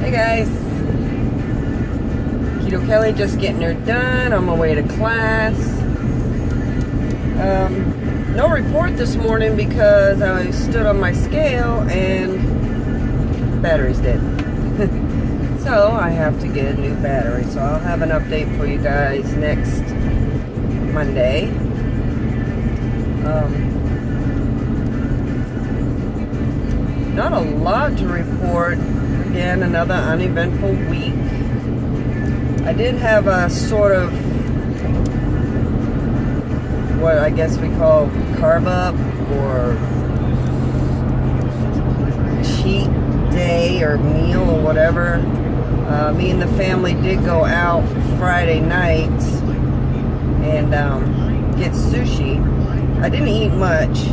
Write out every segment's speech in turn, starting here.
Hey guys, Keto Kelly, just getting her done on my way to class. No report this morning because I stood on my scale and battery's dead. So I have to get a new battery. So I'll have an update for you guys next Monday. Not a lot to report. Again, another uneventful week. I did have a sort of what I guess we call carb up or cheat day or meal or whatever. Me and the family did go out Friday night and get sushi. I didn't eat much.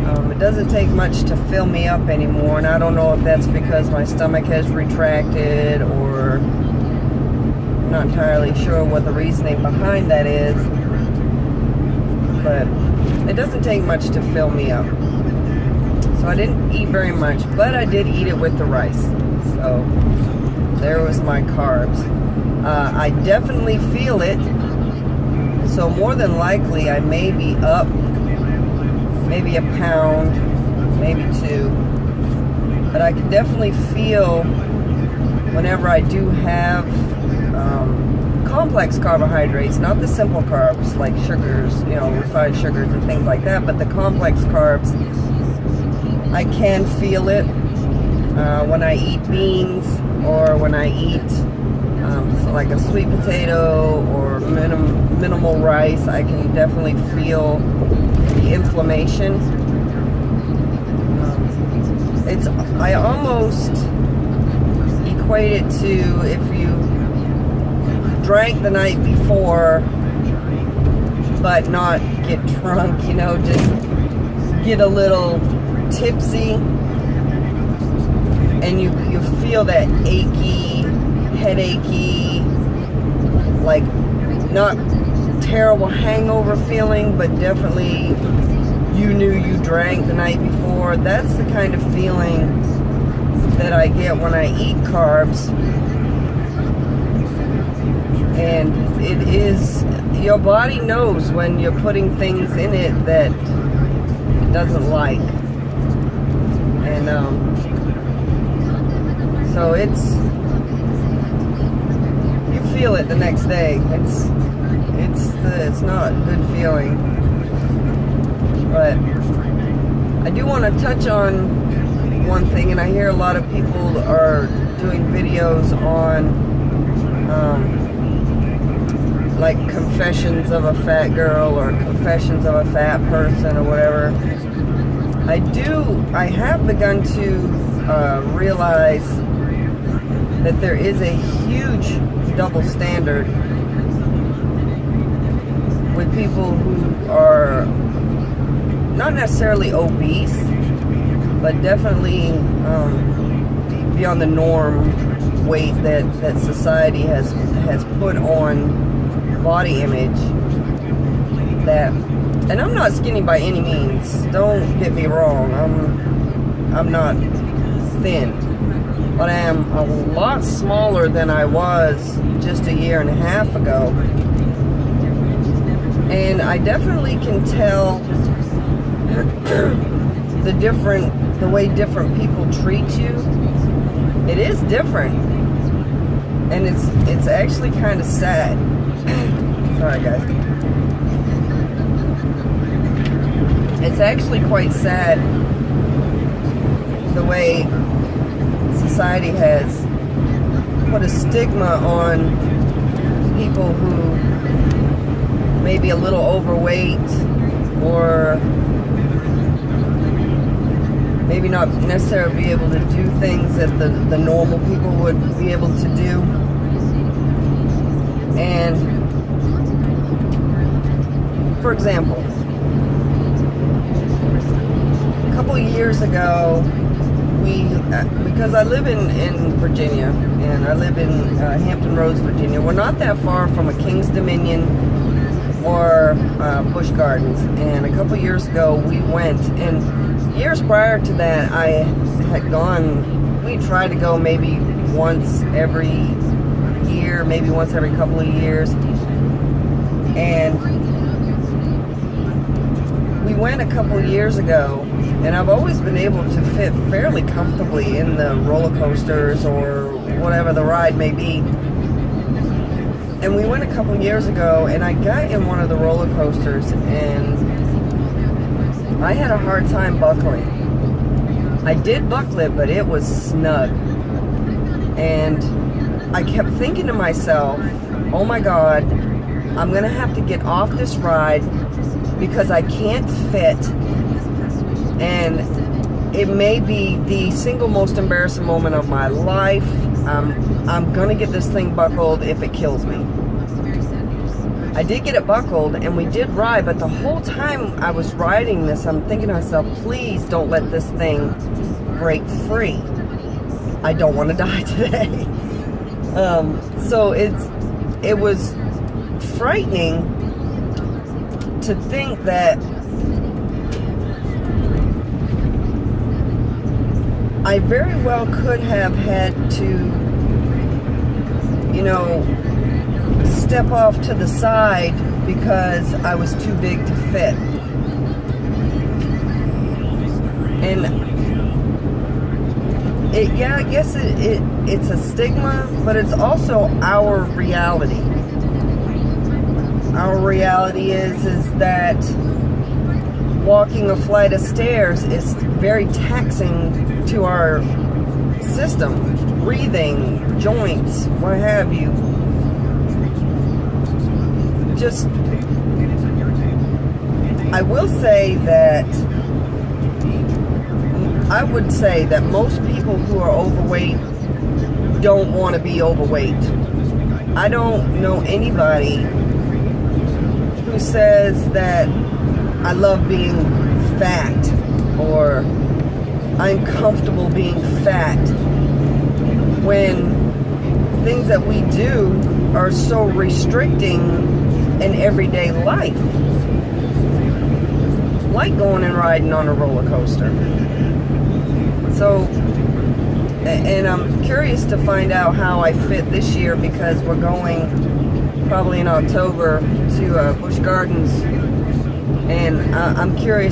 It doesn't take much to fill me up anymore, and I don't know if that's because my stomach has retracted or I'm not entirely sure what the reasoning behind that is, but it doesn't take much to fill me up. So I didn't eat very much, but I did eat it with the rice. So there was my carbs. I definitely feel it, so more than likely I may be up maybe a pound, maybe 2, but I can definitely feel whenever I do have complex carbohydrates, not the simple carbs like sugars, refined sugars and things like that, but the complex carbs, I can feel it when I eat beans or when I eat so like a sweet potato or minimal rice. I can definitely feel the inflammation. I almost equate it to if you drank the night before but not get drunk, just get a little tipsy and you feel that achy, headachy, like not terrible hangover feeling, but definitely you knew you drank the night before. That's the kind of feeling that I get when I eat carbs. And it is, your body knows when you're putting things in it that it doesn't like. And so it's, you feel it the next day. It's not a good feeling. But I do want to touch on one thing, and I hear a lot of people are doing videos on like confessions of a fat girl or confessions of a fat person or whatever. I have begun to realize that there is a huge double standard with people who are not necessarily obese, but definitely beyond the norm weight that society has put on body image. And I'm not skinny by any means. Don't get me wrong. I'm not thin, but I am a lot smaller than I was just a year and a half ago. And I definitely can tell the way different people treat you. It is different, and it's actually kind of sad. Sorry guys. It's actually quite sad the way society has put a stigma on people who may be a little overweight or maybe not necessarily be able to do things that the normal people would be able to do. And for example, a couple of years ago, because I live in Virginia, and I live in Hampton Roads, Virginia. We're not that far from a King's Dominion or Busch Gardens. And a couple of years ago, we went, and years prior to that, I had gone, we tried to go maybe once every year, maybe once every couple of years. And we went a couple of years ago, and I've always been able to fit fairly comfortably in the roller coasters or whatever the ride may be. And we went a couple of years ago, and I got in one of the roller coasters, and I had a hard time buckling. I did buckle it, but it was snug. And I kept thinking to myself, oh my God, I'm gonna have to get off this ride because I can't fit, and it may be the single most embarrassing moment of my life. I'm gonna get this thing buckled if it kills me. I did get it buckled, and we did ride, but the whole time I was riding this, I'm thinking to myself, please don't let this thing break free. I don't want to die today. So it was frightening to think that I very well could have had to, step off to the side because I was too big to fit. And I guess it's a stigma, but it's also our reality. Our reality is that walking a flight of stairs is very taxing to our system, breathing, joints, what have you. I would say that most people who are overweight don't want to be overweight. I don't know anybody who says that I love being fat or I'm comfortable being fat when things that we do are so restricting in everyday life, like going and riding on a roller coaster. So, and I'm curious to find out how I fit this year, because we're going probably in October to Busch Gardens, and I'm curious